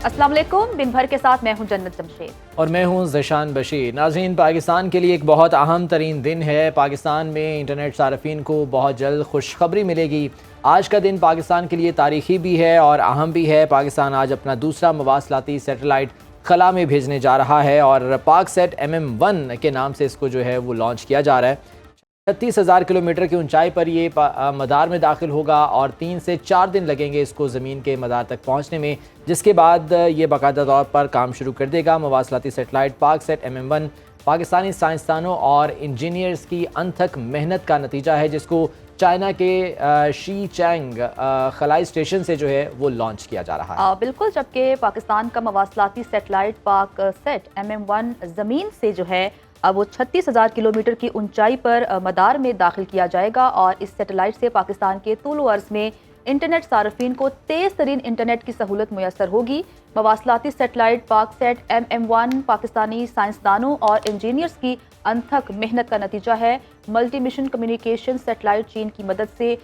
अस्सलाम वालेकुम। दिन भर के साथ मैं हूं जन्नत जमशेद और मैं हूं ज़शान बशीर। नाज़रीन, पाकिस्तान के लिए एक बहुत अहम तरीन दिन है। पाकिस्तान में इंटरनेट सार्फिन को बहुत जल्द खुशखबरी मिलेगी। आज का दिन पाकिस्तान के लिए तारीखी भी है और अहम भी है। पाकिस्तान आज अपना दूसरा मवासलाती सैटेलाइट खला में भेजने जा रहा है और पाकसेट MM1 के नाम से इसको जो है वो लॉन्च किया जा रहा है। 36,000 किलोमीटर की ऊंचाई पर ये मदार में दाखिल होगा और 3 से 4 दिन लगेंगे इसको ज़मीन के मदार तक पहुंचने में, जिसके बाद ये बाकायदा तौर पर काम शुरू कर देगा। मवासलाती सैटेलाइट पाकसेट MM1 पाकिस्तानी साइंसदानों और इंजीनियर्स की अनथक मेहनत का नतीजा है, जिसको चाइना के शी चैंग खलाई स्टेशन से जो है वो लॉन्च किया जा रहा है। बिल्कुल, जबकि पाकिस्तान का मवासलाती सैटेलाइट पाकसेट MM1 ज़मीन से जो है वो 36,000 किलोमीटर की ऊंचाई पर मदार में दाखिल किया जाएगा और इस सैटेलाइट से पाकिस्तान के तूल अर्ज़ में इंटरनेट सार्फिन को तेज़ तरीन इंटरनेट की सहूलत मुयसर होगी। मवासलाती सैटेलाइट पाकसेट MM1 पाकिस्तानी साइंसदानों और इंजीनियर्स की अनथक मेहनत का नतीजा है। मल्टी मिशन कम्युनिकेशन सैटेलाइट चीन की मदद से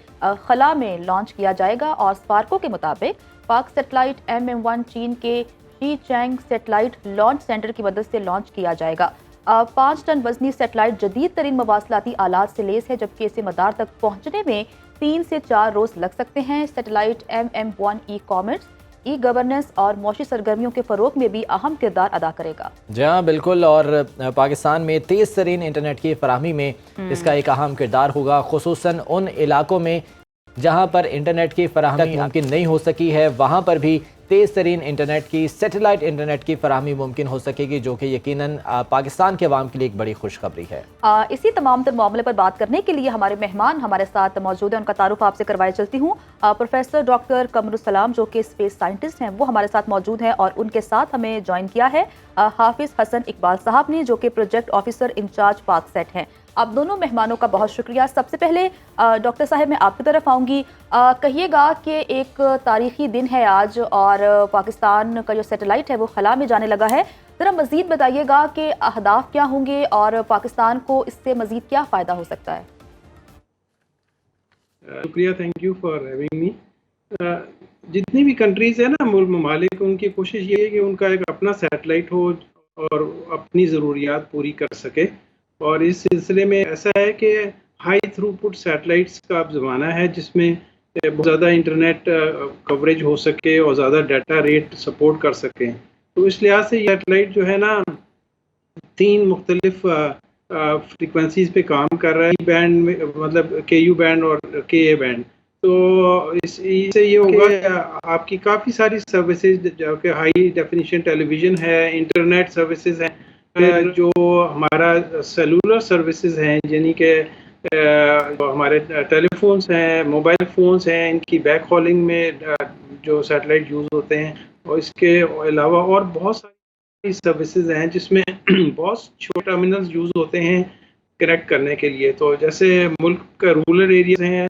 खला में लॉन्च किया जाएगा और स्पार्को के मुताबिक पाक सैटेलाइट MM1 चीन के Xichang satellite launch centre की मदद से लॉन्च किया जाएगा। 5 टन वजनी सैटेलाइट जदीद तरीन मवासलाती आलात से लेस है, जबकि इसे मदार तक पहुंचने में 3 से 4 रोज लग सकते हैं। Satellite MM1 e commerce, e governance और मौशी सरगर्मियों के फ़रोग में भी अहम किरदार अदा करेगा। जी हाँ, बिल्कुल। और पाकिस्तान में तेज़ तरीन इंटरनेट की फराहमी में इसका एक अहम किरदार होगा, खुसूसन उन इलाकों में जहाँ पर इंटरनेट की फराहमी मुमकिन नहीं हो सकी है, वहाँ पर भी तेज़ तरीन इंटरनेट की सैटेलाइट इंटरनेट की फराहमी मुमकिन हो सकेगी, जो कि यकीनन पाकिस्तान के अवाम के लिए एक बड़ी खुशखबरी है। इसी तमाम तर मामले पर बात करने के लिए हमारे मेहमान हमारे साथ मौजूद हैं। उनका तारुफ आपसे करवाए चलती हूँ। प्रोफेसर डॉक्टर कमरुसलाम जो कि स्पेस साइंटिस्ट हैं, वो हमारे साथ मौजूद हैं और उनके साथ हमें ज्वाइन किया है हाफिज़ हसन इकबाल साहब ने, जो कि प्रोजेक्ट ऑफिसर इंचार्ज पाकसेट हैं। आप दोनों मेहमानों का बहुत शुक्रिया। सबसे पहले डॉक्टर साहब मैं आपकी तरफ आऊँगी। कहिएगा कि एक तारीख़ी दिन है आज और पाकिस्तान का जो सैटेलाइट है वो खला में जाने लगा है। ज़रा मज़ीद बताइएगा कि अहदाफ क्या होंगे और पाकिस्तान को इससे मज़ीद क्या फ़ायदा हो सकता है। शुक्रिया, thank you for having me. जितनी भी कंट्रीज़ है ना, ममालिक, उनकी कोशिश ये है कि उनका एक अपना सैटेलाइट हो और अपनी ज़रूरियात पूरी कर सके। और इस सिलसिले में ऐसा है कि हाई थ्रूपुट सैटेलाइट्स का अब ज़माना है, जिसमें बहुत ज़्यादा इंटरनेट कवरेज हो सके और ज़्यादा डाटा रेट सपोर्ट कर सकें। तो इस लिहाज से ये सैटेलाइट जो है ना 3 मुख्तलिफ फ्रीक्वेंसीज़ पे काम कर रहा है। बैंड में मतलब KU बैंड और KA बैंड। तो इससे ये होगा कि आपकी काफ़ी सारी सर्विसेज, जो कि हाई डेफिनिशन टेलीविज़न है, इंटरनेट सर्विसेज हैं, जो हमारा सेलुलर सर्विसेज हैं, यानी कि हमारे टेलीफोन्स हैं, मोबाइल फ़ोन्स हैं, इनकी बैक हॉलिंग में जो सैटेलाइट यूज़ होते हैं, और इसके अलावा और बहुत सारी सर्विसेज हैं जिसमें बहुत छोटे टर्मिनल्स यूज़ होते हैं कनेक्ट करने के लिए। तो जैसे मुल्क का रूरल एरियाज हैं,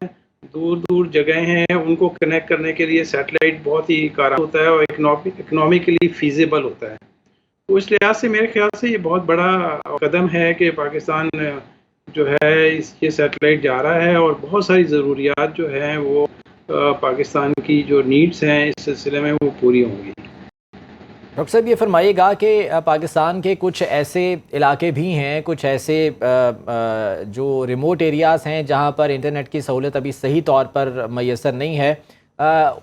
दूर दूर जगह हैं, उनको कनेक्ट करने के लिए सैटेलाइट बहुत ही कारगर होता है और इकनॉमिकली फीजिबल होता है। तो इस लिहाज से मेरे ख्याल से ये बहुत बड़ा कदम है कि पाकिस्तान जो है ये सैटेलाइट जा रहा है और बहुत सारी ज़रूरियात जो हैं वो पाकिस्तान की जो नीड्स हैं इस सिलसिले में वो पूरी होंगी। डॉक्टर साहब, ये फरमाइएगा कि पाकिस्तान के कुछ ऐसे इलाके भी हैं, कुछ ऐसे जो रिमोट एरियाज़ हैं जहाँ पर इंटरनेट की सहूलत अभी सही तौर पर मैसर नहीं है,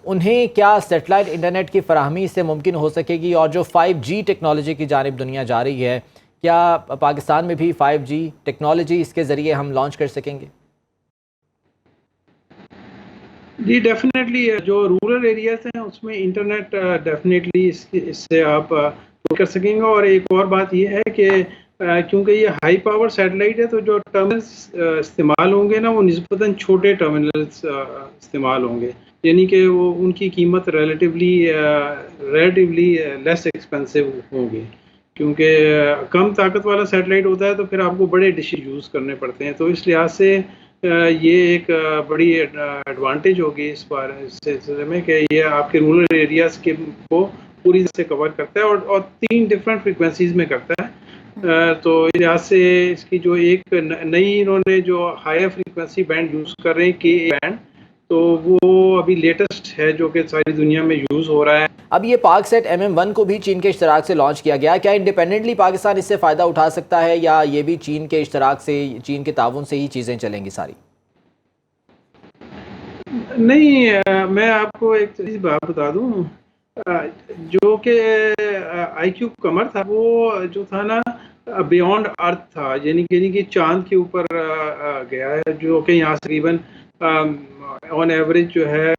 उन्हें क्या सैटेलाइट इंटरनेट की फराहमी से मुमकिन हो सकेगी? और जो 5G टेक्नोलॉजी की जानिब दुनिया जा रही है, क्या पाकिस्तान में भी 5G टेक्नोलॉजी इसके ज़रिए हम लॉन्च कर सकेंगे? जी डेफिनेटली, जो रूरल एरियाज हैं उसमें इंटरनेट डेफिनेटली इससे आप कर सकेंगे। और एक और बात ये है कि क्योंकि ये हाई पावर सैटेलाइट है, तो जो टर्मिनल्स इस्तेमाल होंगे ना, वो निस्बतन छोटे टर्मिनल्स इस्तेमाल होंगे, यानी कि वो उनकी कीमत रिलेटिवली लेस एक्सपेंसिव होंगी। क्योंकि कम ताकत वाला सैटेलाइट होता है तो फिर आपको बड़े डिशेज यूज़ करने पड़ते हैं। तो इस लिहाज से ये एक बड़ी एडवांटेज होगी इस सिलसिले में कि ये आपके रूरल एरियाज़ के को पूरी तरह से कवर करता है और 3 डिफरेंट फ्रिक्वेंसीज़ में करता है। तो इस लिहाज से इसकी जो एक नई इन्होंने जो हायर फ्रीक्वेंसी बैंड यूज़ कर रहे हैं, KA बैंड, तो वो अभी लेटेस्ट ہے جو کہ ساری دنیا میں یوز ہو رہا ہے. اب یہ پاک سیٹ MM-1 کو بھی چین کے اشتراک سے لانچ کیا گیا. کیا انڈیپینڈنٹلی پاکستان اس سے فائدہ اٹھا سکتا ہے یا یہ بھی چین کے اشتراک سے، چین کے تعاون سے ہی چیزیں چلیں گی ساری؟ نہیں، میں آپ کو ایک چیز بات بتا دوں، جو کہ آئی کیو قمر تھا وہ جو تھا نا بیونڈ ارتھ تھا، یعنی کہ چاند کے اوپر گیا ہے، جو کہ یہاں تقریباً آن ایوریج جو ہے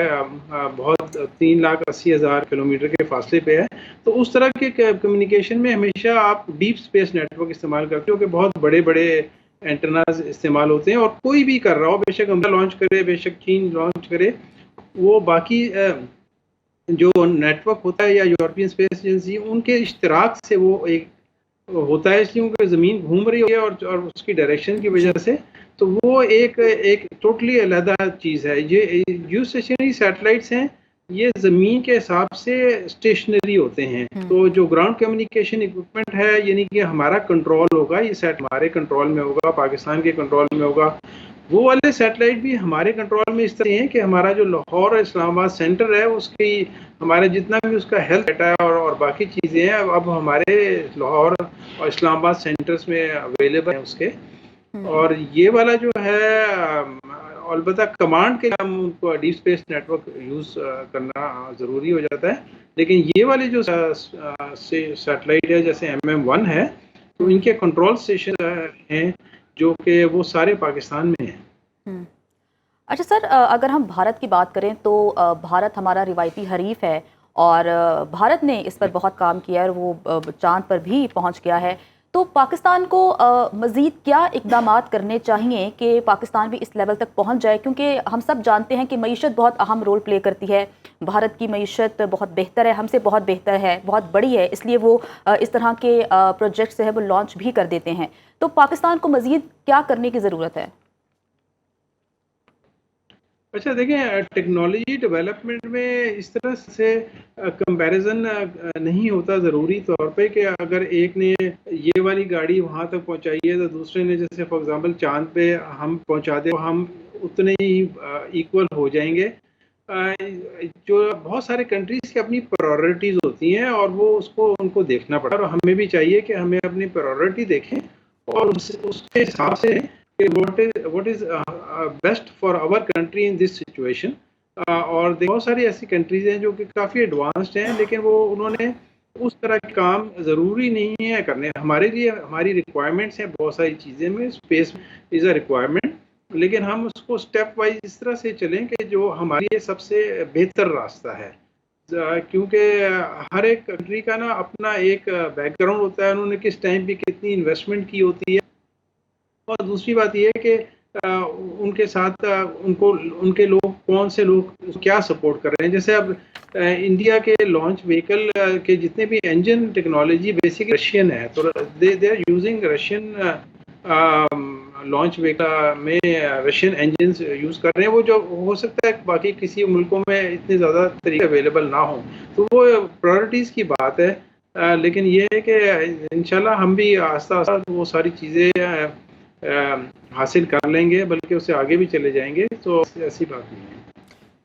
بہت 3,80,000 کلومیٹر کے فاصلے پہ ہے. تو اس طرح کے کمیونیکیشن میں ہمیشہ آپ ڈیپ اسپیس نیٹ ورک استعمال کرتے ہو کہ بہت بڑے بڑے اینٹناز استعمال ہوتے ہیں، اور کوئی بھی کر رہا ہو، بے شک امریکہ لانچ کرے، بے شک چین لانچ کرے، وہ باقی جو نیٹ ورک ہوتا ہے یا یورپین اسپیس ایجنسی، ان کے اشتراک سے وہ ایک ہوتا ہے، اس لیے کیونکہ زمین گھوم رہی ہے اور اس کی ڈائریکشن کی وجہ سے، تو وہ ایک ٹوٹلی علیحدہ چیز ہے. یہ جو اسٹیشنری سیٹلائٹس ہیں یہ زمین کے حساب سے اسٹیشنری ہوتے ہیں. تو جو گراؤنڈ کمیونیکیشن اکوپمنٹ ہے، یعنی کہ ہمارا کنٹرول ہوگا، یہ سیٹ ہمارے کنٹرول میں ہوگا، پاکستان کے کنٹرول میں ہوگا. وہ والے سیٹلائٹ بھی ہمارے کنٹرول میں اس طرح ہیں کہ ہمارا جو لاہور اور اسلام آباد سینٹر ہے، اس کی ہمارے جتنا بھی اس کا ہیلتھ ڈیٹا ہے اور باقی چیزیں ہیں، اب ہمارے لاہور اور اسلام آباد سینٹرز میں اویلیبل ہیں اس کے. اور یہ والا جو ہے البتہ کمانڈ کے لیے ہم ان کو deep space network use کرنا ضروری ہو جاتا ہے، لیکن یہ والے جو سیٹلائٹ ہے جیسے MM-1 ہے، تو ان کے کنٹرول اسٹیشن ہیں جو کہ وہ سارے پاکستان میں ہیں. اچھا سر، اگر ہم بھارت کی بات کریں تو بھارت ہمارا روایتی حریف ہے، اور بھارت نے اس پر بہت کام کیا ہے، اور وہ چاند پر بھی پہنچ گیا ہے. تو پاکستان کو مزید کیا اقدامات کرنے چاہیے کہ پاکستان بھی اس لیول تک پہنچ جائے؟ کیونکہ ہم سب جانتے ہیں کہ معیشت بہت اہم رول پلے کرتی ہے. بھارت کی معیشت بہت بہتر ہے، ہم سے بہت بہتر ہے، بہت بڑی ہے، اس لیے وہ اس طرح کے پروجیکٹس ہیں وہ لانچ بھی کر دیتے ہیں. تو پاکستان کو مزید کیا کرنے کی ضرورت ہے؟ اچھا دیکھیں، ٹیکنالوجی ڈیولپمنٹ میں اس طرح سے کمپیریزن نہیں ہوتا ضروری طور پہ کہ اگر ایک نے یہ والی گاڑی وہاں تک پہنچائی ہے تو دوسرے نے جیسے فار ایگزامپل چاند پہ ہم پہنچا دیں، ہم اتنے ہی ایکول ہو جائیں گے. جو بہت سارے کنٹریز کی اپنی پرائورٹیز ہوتی ہیں اور وہ ان کو دیکھنا پڑتا ہے، اور ہمیں بھی چاہیے کہ ہمیں اپنی پرائورٹی دیکھیں اور اس کے حساب سے what is best for our country in this situation. اور بہت ساری ایسی کنٹریز ہیں جو کہ کافی ایڈوانسڈ ہیں، لیکن انہوں نے اس طرح کے کام ضروری نہیں ہے کرنے. ہمارے لیے ہماری ریکوائرمنٹس ہیں بہت ساری چیزیں میں، اسپیس از اے ریکوائرمنٹ، لیکن ہم اس کو اسٹیپ وائز اس طرح سے چلیں کہ جو ہمارے لیے سب سے بہتر راستہ ہے. کیونکہ ہر ایک کنٹری کا نا اپنا ایک بیک گراؤنڈ ہوتا ہے، انہوں نے کس ٹائم پہ کتنی انویسٹمنٹ کی ہوتی ہے. اور دوسری بات یہ ہے کہ ان کے ساتھ ان کے لوگ کون سے لوگ کیا سپورٹ کر رہے ہیں. جیسے اب انڈیا کے لانچ وہیکل کے جتنے بھی انجن ٹیکنالوجی بیسکلی رشین ہے، تو they are using Russian launch vehicle میں رشین انجنز یوز کر رہے ہیں. وہ جو ہو سکتا ہے باقی کسی ملکوں میں اتنے زیادہ طریقے اویلیبل نہ ہوں، تو وہ پرائورٹیز کی بات ہے. لیکن یہ ہے کہ انشاءاللہ ہم بھی آہستہ آہستہ وہ ساری چیزیں حاصل کر لیں گے، بلکہ اس سے آگے بھی چلے جائیں گے. تو ایسی بات نہیں ہے.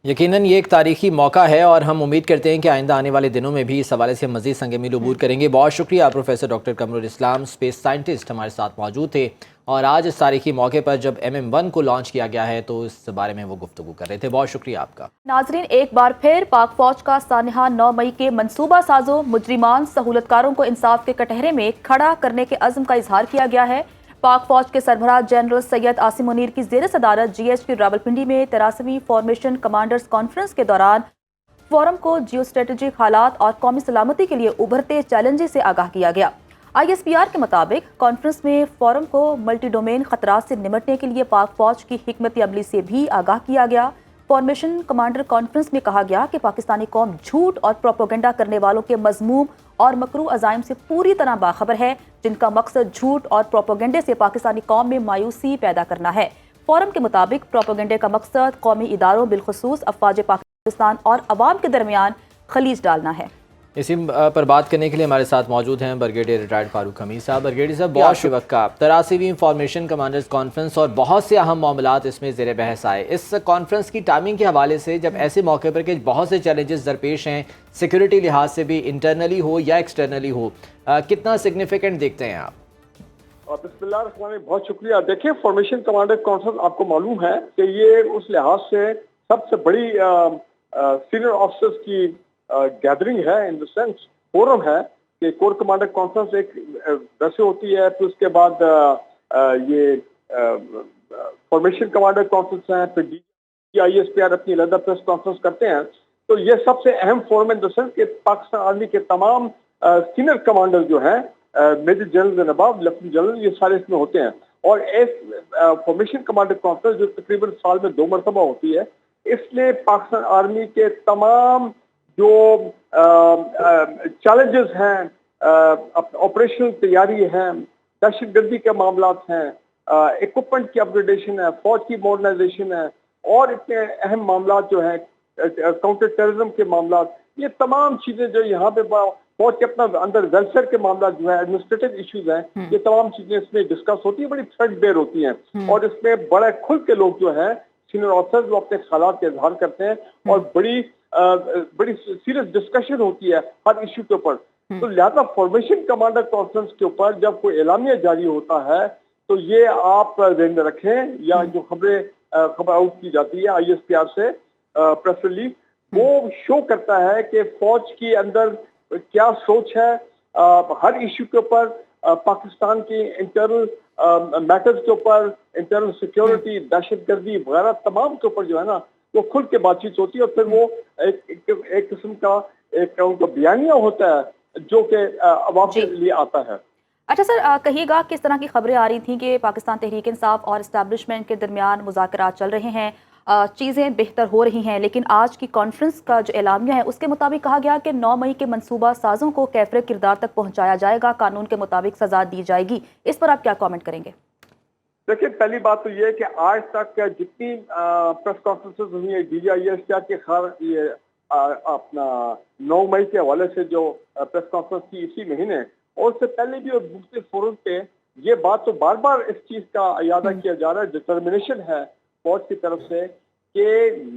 یقیناً یہ ایک تاریخی موقع ہے اور ہم امید کرتے ہیں کہ آئندہ آنے والے دنوں میں بھی اس حوالے سے مزید سنگ میل عبور کریں گے. بہت شکریہ پروفیسر ڈاکٹر قمر الاسلام، اسپیس سائنٹسٹ ہمارے ساتھ موجود تھے، اور آج اس تاریخی موقع پر جب MM-1 کو لانچ کیا گیا ہے تو اس بارے میں وہ گفتگو کر رہے تھے. بہت شکریہ آپ کا. ناظرین، ایک بار پھر پاک فوج کا سانحہ 9 مئی کے منصوبہ سازوں، مجرمان، سہولت کاروں کو انصاف کے کٹہرے میں کھڑا کرنے کے عزم کا اظہار کیا گیا ہے. پاک فوج کے سربراہ جنرل سید عاصم منیر کی زیر صدارت GHQ راولپنڈی میں 83ویں فارمیشن کمانڈرز کانفرنس کے دوران فورم کو جیو اسٹریٹجک حالات اور قومی سلامتی کے لیے ابھرتے چیلنجز سے آگاہ کیا گیا. ISPR کے مطابق کانفرنس میں فورم کو ملٹی ڈومین خطرات سے نمٹنے کے لیے پاک فوج کی حکمت عملی سے بھی آگاہ کیا گیا. فارمیشن کمانڈر کانفرنس میں کہا گیا کہ پاکستانی قوم جھوٹ اور پروپیگنڈا کرنے والوں کے مذموم اور مکروہ عزائم سے پوری طرح باخبر ہے، جن کا مقصد جھوٹ اور پروپیگنڈے سے پاکستانی قوم میں مایوسی پیدا کرنا ہے. فورم کے مطابق پروپیگنڈے کا مقصد قومی اداروں بالخصوص افواج پاکستان اور عوام کے درمیان خلیج ڈالنا ہے. اسی پر بات کرنے کے لیے ہمارے ساتھ موجود ہیں برگیڈیئر ریٹائرڈ فاروق حمید صاحب۔ برگیڈیئر صاحب، بہت شبکہ 83ویں فارمیشن کمانڈرز کانفرنس اور بہت سے اہم معاملات اس میں زیر بحث آئے۔ اس کانفرنس کی ٹائمنگ کے حوالے سے جب ایسے موقع پر کہ بہت سے چیلنجز درپیش ہیں سیکیورٹی لحاظ سے بھی، انٹرنلی ہو یا ایکسٹرنلی ہو، کتنا سگنیفیکنٹ دیکھتے ہیں آپ؟ بسم اللہ الرحمن الرحیم، بہت شکریہ۔ دیکھیں، فارمیشن کمانڈر کانفرنس آپ کو معلوم ہے کہ یہ اس لحاظ سے سب سے بڑی سینئر آفیسرز کی گیدرنگ ہے، ان دا سینس فورم ہے کہ کور کمانڈر کانفرنس ایک ویسے ہوتی ہے، پھر اس کے بعد یہ فارمیشن کمانڈر کانفرنس ہے، پھر DISPR اپنی علیحدہ پریس کانفرنس کرتے ہیں۔ تو یہ سب سے اہم فورم ان دا سینس کہ پاکستان آرمی کے تمام سینئر کمانڈر جو ہیں، major general and Abu, lieutenant general, یہ سارے اس میں ہوتے ہیں۔ اور ایک فارمیشن کمانڈر کانفرنس جو تقریباً سال میں 2 مرتبہ ہوتی ہے، اس نے پاکستان آرمی کے تمام جو چیلنجز ہیں، آپریشنل تیاری ہے، دہشت گردی کے معاملات ہیں، اکوپمنٹ کی اپگریڈیشن ہے، فوج کی ماڈرنائزیشن ہے، اور اتنے اہم معاملات جو ہیں کاؤنٹر ٹیررزم کے معاملات، یہ تمام چیزیں جو یہاں پہ فوج کے اپنا اندر ویلفیئر کے معاملات جو ہے، ایڈمنسٹریٹو ایشوز ہیں، یہ تمام چیزیں اس میں ڈسکس ہوتی ہیں، بڑی تھریڈ بیئر ہوتی ہیں، اور اس میں بڑے کھل کے لوگ جو ہیں سینئر آفیسرز وہ اپنے خیالات کے اظہار کرتے ہیں، اور بڑی سیریس ڈسکشن ہوتی ہے ہر ایشو کے اوپر۔ تو لہذا فارمیشن کمانڈر کانفرنس کے اوپر جب کوئی اعلامیہ جاری ہوتا ہے تو یہ آپ ذہن میں رکھیں، یا جو خبر آؤٹ کی جاتی ہے ISPR سے پریس ریلیز، وہ شو کرتا ہے کہ فوج کے اندر کیا سوچ ہے ہر ایشو کے اوپر، پاکستان کی انٹرنل میٹرز کے اوپر، انٹرنل سیکیورٹی، دہشت گردی وغیرہ تمام کے اوپر جو ہے نا وہ کھل کے بات چیت ہوتی ہے، اور پھر وہ ایک قسم کا ایک ان کا بیانیہ ہوتا ہے جو کہ عوام کے لیے آتا ہے۔ اچھا سر، کہیے گا کس طرح کی خبریں آ رہی تھیں کہ پاکستان تحریک انصاف اور اسٹیبلشمنٹ کے درمیان مذاکرات چل رہے ہیں، چیزیں بہتر ہو رہی ہیں، لیکن آج کی کانفرنس کا جو اعلامیہ ہے اس کے مطابق کہا گیا کہ 9 مئی کے منصوبہ سازوں کو کیفر کردار تک پہنچایا جائے گا، قانون کے مطابق سزا دی جائے گی۔ اس پر آپ کیا کامنٹ کریں گے؟ دیکھیں، پہلی بات تو یہ ہے کہ آج تک جتنی پریس کانفرنسز ہوئی ہیں DISPR کے یہ اپنا 9 مئی کے حوالے سے جو پریس کانفرنس کی اسی مہینے، اور اس سے پہلے بھی مختلف فورم پہ یہ بات تو بار بار اس چیز کا اعادہ کیا جا رہا ہے، ڈٹرمنیشن ہے فوج کی طرف سے کہ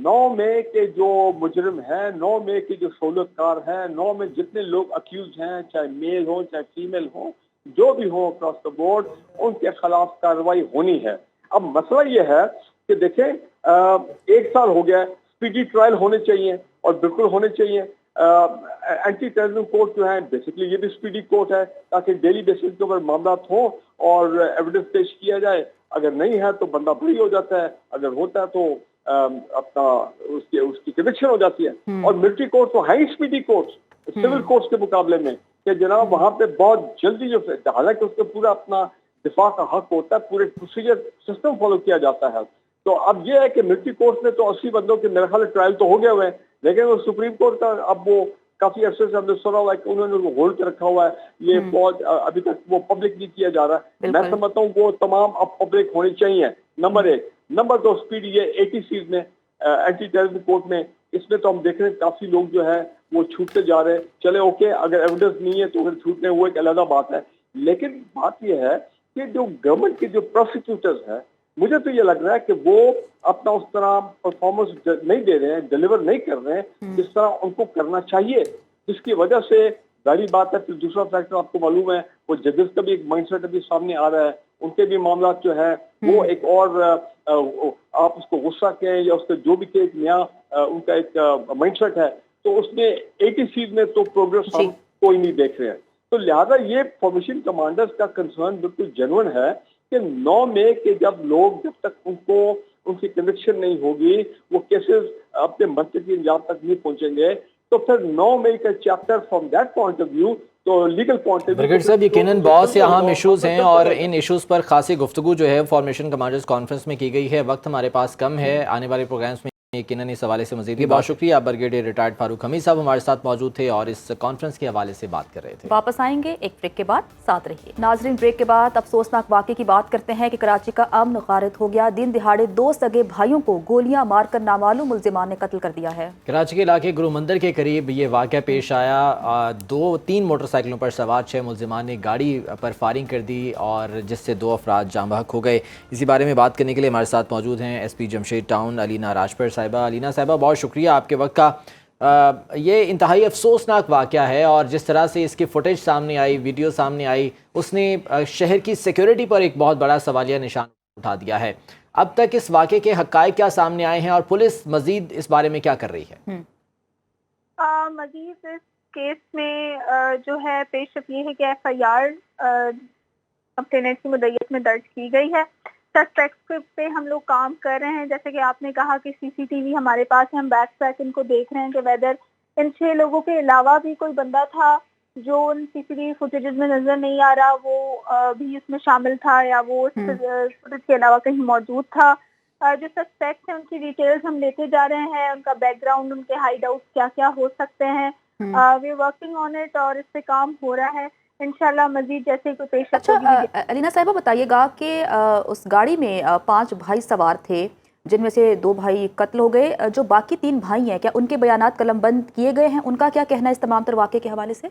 9 مئی کے جو مجرم ہیں، 9 مئی کے جو سہولت کار ہیں، 9 میں جتنے لوگ اکیوز ہیں، چاہے میل ہوں چاہے فیمیل ہوں، جو بھی ہوں اکراس دا بورڈ، ان کے خلاف کارروائی ہونی ہے۔ اب مسئلہ یہ ہے کہ دیکھیں، 1 سال ہو گیا، اسپیڈی ٹرائل ہونے چاہیے، اور بالکل ہونے چاہیے۔ اینٹی ٹیررزم کورٹ جو ہے بیسکلی یہ بھی اسپیڈی کورٹ ہے، تاکہ ڈیلی بیسس کے اوپر معاملات ہوں اور ایویڈنس پیش کیا جائے، اگر نہیں ہے تو بندہ بری ہو جاتا ہے، اگر ہوتا ہے تو اپنا اس کی کنوکشن ہو جاتی ہے۔ اور ملٹری کورٹ تو high speedy court civil courts کے مقابلے میں کہ جناب وہاں پہ بہت جلدی جو، حالانکہ اس کا پورا اپنا دفاع کا حق ہوتا ہے، پورے پروسیجر سسٹم فالو کیا جاتا ہے۔ تو اب یہ ہے کہ ملٹری کورٹ میں تو 80 بندوں کے میرے خیال ٹرائل تو ہو گئے ہوئے ہیں، لیکن وہ سپریم کورٹ کا اب وہ کافی عرصے سے ہم نے سنا ہوا ہے کہ انہوں نے وہ ہولڈ کر رکھا ہوا ہے، یہ فوج ابھی تک وہ پبلک نہیں کیا جا رہا ہے۔ میں سمجھتا ہوں وہ تمام اب پبلک ہونی چاہیے، نمبر 1۔ نمبر 2، اسپیڈ یہ 80 سیز میں اینٹی ٹیررزم کورٹ میں، اس میں تو ہم دیکھ رہے ہیں کافی لوگ جو ہے وہ چھوٹتے جا رہے ہیں۔ چلے اوکے، اگر ایویڈنس نہیں ہے تو اگر چھوٹنے وہ ایک علیحدہ بات ہے، لیکن بات یہ ہے کہ جو گورنمنٹ کے جو پروسیکیوٹرز ہیں، مجھے تو یہ لگ رہا ہے کہ وہ اپنا اس طرح پرفارمنس نہیں دے رہے ہیں، ڈیلیور نہیں کر رہے ہیں جس طرح ان کو کرنا چاہیے، جس کی وجہ سے ظاہری بات ہے۔ پھر دوسرا فیکٹر آپ کو معلوم ہے، وہ ججز کا بھی ایک مائنڈ سیٹ ابھی سامنے آ رہا ہے، ان کے بھی معاملات جو ہے وہ ایک اور آپ اس کو غصہ کہیں یا اس کا جو بھی کہ ایک نیا ان کا ایک مائنڈ سیٹ ہے، تو اس میں 80 سیز میں تو پروگرس ہم کوئی نہیں دیکھ رہے ہیں۔ تو لہذا یہ فارمیشن کمانڈرز کا کنسرن بالکل جینوئن ہے کہ 9 مئی کے جب لوگ، جب تک ان کی کنوکشن نہیں ہوگی، وہ کیسز اپنے منطقی انجام تک نہیں پہنچیں گے، تو پھر 9 مئی کا chapter from that point of view تو legal point of view. Brigadier صاحب، یقیناً بہت سے اہم ایشوز ہیں اور ان ایشوز پر خاصی گفتگو جو ہے فارمیشن کمانڈرز کانفرنس میں کی گئی ہے۔ وقت ہمارے پاس کم ہے، آنے والے پروگرامز میں यकीनन इस हवाले से मज़ीद बहुत शुक्रिया। ब्रिगेडियर रिटायर्ड फारूक हमीद साहब हमारे साथ मौजूद थे और इस कॉन्फ्रेंस के हवाले से बात कर रहे थे। वापस आएंगे एक ब्रेक के बाद, साथ रहिए। नाजरीन, ब्रेक के बाद अफसोसनाक वाक़े की बात करते हैं कि कराची का अमन गारित हो गया। दिन दिहाड़े 2 सगे भाइयों को गोलियां मारकर नामालूम मुल्जिमान ने कत्ल कर दिया है। कराची के इलाके गुरु मंदिर के करीब ये वाक़या पेश आया। 2-3 मोटरसाइकिलों पर सवार 6 मुल्जिमान ने गाड़ी पर फायरिंग कर दी और जिससे 2 अफराद जाँ बहक हो गए। इसी बारे में बात करने के लिए हमारे साथ मौजूद हैं SP जमशेद टाउन अलीना राजपर साहिबा। अलीना साहिबा, बहुत शुक्रिया आपके वक्त का। ये इंतहाई अफसोसनाक वाक़या है और जिस तरह से इसकी फुटेज सामने आई, वीडियो सामने आई, उसने शहर की सिक्योरिटी पर एक बहुत बड़ा सवालिया निशान उठा दिया है। अब तक इस वाक़े के हक़ाइक़ क्या सामने आए हैं और पुलिस मज़ीद इस बारे में क्या कर रही है? मज़ीद इस केस में जो है पेश ये है कि FIR कंप्लेनेंट की मुद्दत में दर्ज की गई है। सस्पेक्ट्स पे हम लोग काम कर रहे हैं। जैसे कि आपने कहा कि CCTV हमारे पास है, हम बैक ट्रैक इनको देख रहे हैं कि वेदर इन 6 लोगों के अलावा भी कोई बंदा था जो उन CCTV फुटेजेस में नजर नहीं आ रहा, वो भी इसमें शामिल था या वो फुटेज के अलावा कहीं मौजूद था। जो सस्पेक्ट हैं उनकी डिटेल्स हम लेते जा रहे हैं, उनका बैकग्राउंड, उनके हाइड आउट क्या क्या हो सकते हैं। वी वर्किंग ऑन इट और इस पे काम हो रहा है। इंशाल्लाह मजीद जैसे कोई पेश। अच्छा अलीना साहिबा, बताइएगा कि उस गाड़ी में 5 भाई सवार थे जिनमें से 2 भाई कत्ल हो गए। जो बाकी 3 भाई हैं, क्या उनके बयानात कलमबंद किए गए हैं? उनका क्या कहना है इस तमाम तर वाक़े के हवाले से?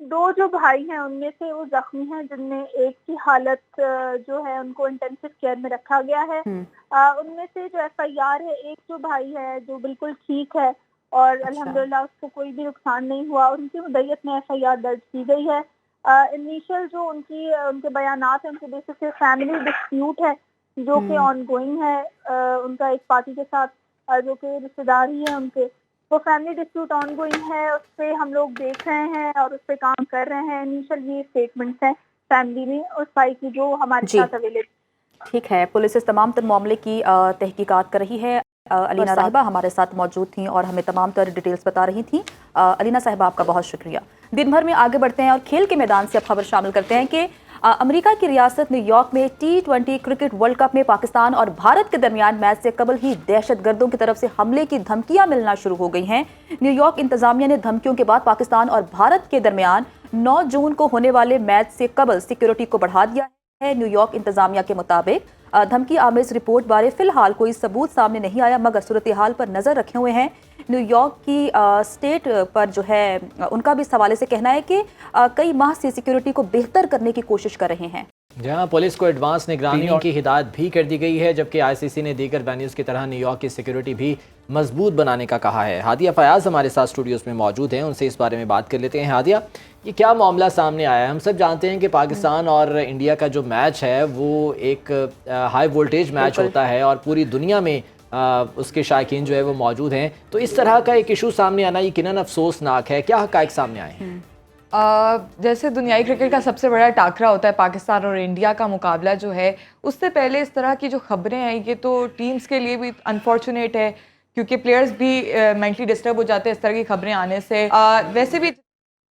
2 जो भाई हैं उनमें से वो जख्मी हैं, जिनमें एक की हालत जो है उनको इंटेंसिव केयर में रखा गया है। उनमें से जो FIR है, एक जो भाई है जो बिल्कुल ठीक है और अल्हम्दुलिल्लाह उसको कोई भी नुकसान नहीं हुआ, उनकी मुद्दत में FIR दर्ज की गई है। इनिशियल जो उनके बयानात हैं उनके बेसिस पे फैमिली डिस्प्यूट है जो कि ऑनगोइंग है। उनका एक पार्टी के साथ जो कि रिश्तेदार ही है उनके, वो फैमिली डिस्प्यूट ऑनगोइंग है, उस पर हम लोग देख रहे हैं और उस पर काम कर रहे हैं। इनिशियल ये स्टेटमेंट्स हैं फैमिली में उस भाई की जो हमारे साथ अवेलेबल। ठीक है, पुलिस इस तमाम तर मामले की तहकीकात कर रही है। अलीना साहिबा हमारे साथ मौजूद थीं और हमें तमाम तर डिटेल्स बता रही थीं। अलीना साहिबा, आपका बहुत शुक्रिया। दिन भर में आगे बढ़ते हैं और खेल के मैदान से अब खबर शामिल करते हैं कि अमेरिका की रियासत न्यूयॉर्क में T20 क्रिकेट वर्ल्ड कप में पाकिस्तान और भारत के दरमियान मैच से कबल ही दहशतगर्दों की तरफ से हमले की धमकियां मिलना शुरू हो गई हैं। न्यूयॉर्क इंतजामिया ने धमकियों के बाद पाकिस्तान और भारत के दरमियान 9 जून को होने वाले मैच से कबल सिक्योरिटी को बढ़ा दिया है। न्यूयॉर्क इंतजामिया के मुताबिक धमकी आमेज रिपोर्ट बारे फिलहाल कोई सबूत सामने नहीं आया, मगर सूरत हाल पर नजर रखे हुए हैं। न्यूयॉर्क की स्टेट पर जो है उनका भी इस हवाले से कहना है कि कई माह से सिक्योरिटी को बेहतर करने की कोशिश कर रहे हैं। जहां पुलिस को एडवांस निगरानी की हिदायत भी कर दी गई है, जबकि ICC ने दीगर वेन्यूज़ की तरह न्यूयॉर्क की सिक्योरिटी भी मजबूत बनाने का कहा है। हादिया फयाज हमारे साथ स्टूडियोज में मौजूद हैं, उनसे इस बारे में बात कर लेते हैं। हादिया, ये क्या मामला सामने आया है? हम सब जानते हैं कि पाकिस्तान और इंडिया का जो मैच है वो एक हाई वोल्टेज मैच होता है और पूरी दुनिया में उसके शायकीन जो है वो मौजूद हैं, तो इस तरह का एक इशू सामने आना यकीनन अफसोसनाक है। क्या हक़ाइक़ सामने आए हैं? जैसे दुनियाई क्रिकेट का सबसे बड़ा टाकरा होता है पाकिस्तान और इंडिया का मुकाबला जो है, उससे पहले इस तरह की जो खबरें आई ये तो टीम्स के लिए भी अनफॉर्चुनेट है क्योंकि प्लेयर्स भी मेंटली डिस्टर्ब हो जाते हैं इस तरह की खबरें आने से। वैसे भी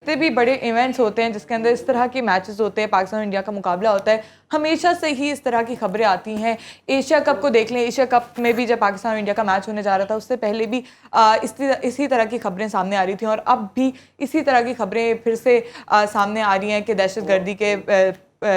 जितने भी बड़े इवेंट्स होते हैं जिसके अंदर इस तरह के मैचेस होते हैं, पाकिस्तान और इंडिया का मुकाबला होता है, हमेशा से ही इस तरह की खबरें आती हैं। एशिया कप को देख लें, एशिया कप में भी जब पाकिस्तान और इंडिया का मैच होने जा रहा था उससे पहले भी इसी तरह की खबरें सामने आ रही थी और अब भी इसी तरह की खबरें फिर से सामने आ रही हैं कि दहशतगर्दी के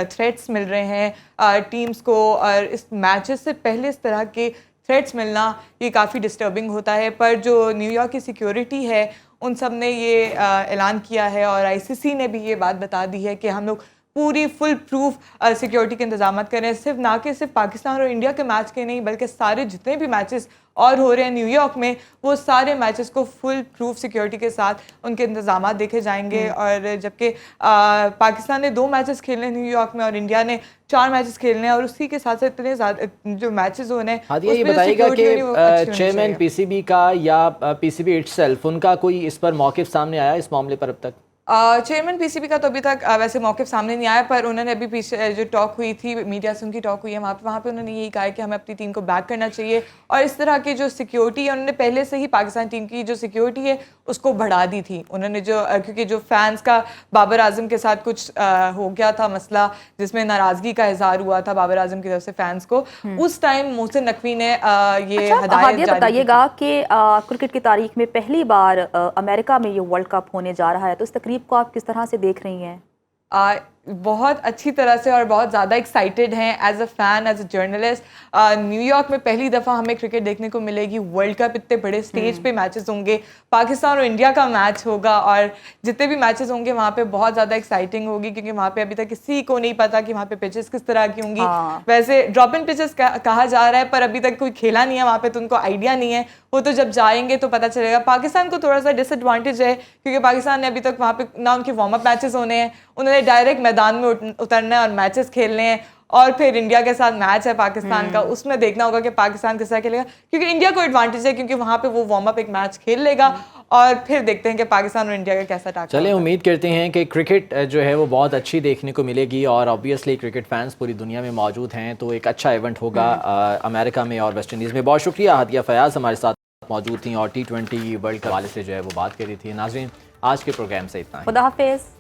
थ्रेट्स मिल रहे हैं टीम्स को। और इस मैचेस से पहले इस तरह के थ्रेट्स मिलना ये काफ़ी डिस्टर्बिंग होता है। पर जो न्यूयॉर्क की सिक्योरिटी है उन सब ने ये ऐलान किया है और ICC ने भी ये बात बता दी है कि हम लोग पूरी फुल प्रूफ सिक्योरिटी के इंतजाम करें, सिर्फ ना कि सिर्फ पाकिस्तान और इंडिया के मैच के नहीं बल्कि सारे जितने भी मैचेस और हो रहे हैं न्यूयॉर्क में वो सारे मैचेस को फुल प्रूफ सिक्योरिटी के साथ उनके इंतजाम देखे जाएंगे। और जबकि पाकिस्तान ने 2 मैचेस खेलने न्यूयॉर्क में और इंडिया ने 4 मैचेस खेलने और उसी के साथ इतने ज़्यादा जो मैचेस होने हैं। हाँ, ये बताइएगा कि चेयरमैन PCB का या PCB इटसेल्फ उनका कोई इस पर मौक़िफ़ सामने आया इस मामले पर अब तक? चेयरमैन पीसीबी का तो अभी तक वैसे मौक़िफ़ सामने नहीं आया, पर उन्होंने अभी पीछे जो टॉक हुई थी मीडिया से, उनकी टॉक हुई है वहाँ पे उन्होंने यही कहा है कि हमें अपनी टीम को बैक करना चाहिए और इस तरह की जो सिक्योरिटी है उन्होंने पहले से ही पाकिस्तान टीम की जो सिक्योरिटी है उसको बढ़ा दी थी उन्होंने, जो क्योंकि जो फैंस का बाबर आजम के साथ कुछ हो गया था मसला जिसमें नाराज़गी का इज़हार हुआ था बाबर आजम की तरफ से फैंस को, उस टाइम मोहसिन नकवी ने ये हादिया बताइएगा कि क्रिकेट की तारीख में पहली बार अमेरिका में ये वर्ल्ड कप होने जा रहा है, तो इस तकरीब को आप किस तरह से देख रही हैं? बहुत अच्छी तरह से और बहुत ज़्यादा एक्साइटेड हैं as a fan, as a journalist. New York में पहली दफ़ा हमें क्रिकेट देखने को मिलेगी, वर्ल्ड कप इतने बड़े स्टेज पे मैचेस होंगे, पाकिस्तान और इंडिया का मैच होगा और जितने भी मैचेस होंगे वहाँ पे बहुत ज़्यादा एक्साइटिंग होगी क्योंकि वहाँ पे अभी तक किसी को नहीं पता कि वहाँ पे पिचेस किस तरह की होंगी। वैसे ड्रॉप इन पिचेस कहा जा रहा है पर अभी तक कोई खेला नहीं है वहाँ पे, तो उनको आइडिया नहीं है, वो तो जब जाएंगे तो पता चलेगा। पाकिस्तान को थोड़ा सा डिसएडवांटेज है क्योंकि पाकिस्तान ने अभी तक वहाँ पे ना उनके वार्म अप मैचेस होने हैं, उन्होंने डायरेक्ट मैदान में उतरना है और मैचेस खेलने हैं और फिर इंडिया के साथ मैच है पाकिस्तान का, उसमें देखना होगा कि पाकिस्तान किस तरह खेलेगा क्योंकि इंडिया को एडवांटेज है क्योंकि वहाँ पे वो वार्म अप एक मैच खेल लेगा और फिर देखते हैं कि पाकिस्तान और इंडिया का कैसा टाकरा। चलें, उम्मीद करते हैं कि क्रिकेट जो है वो बहुत अच्छी देखने को मिलेगी और ऑब्वियसली क्रिकेट फैंस पूरी दुनिया में मौजूद हैं तो एक अच्छा इवेंट होगा अमेरिका में और वेस्ट इंडीज़ में। बहुत शुक्रिया हादिया फयाज़ हमारे साथ मौजूद थी और T20 वर्ल्ड के हवाले से जो है वो बात कर रही थी। नाज़रीन, आज के प्रोग्राम से इतना ही। खुदा हाफिज़।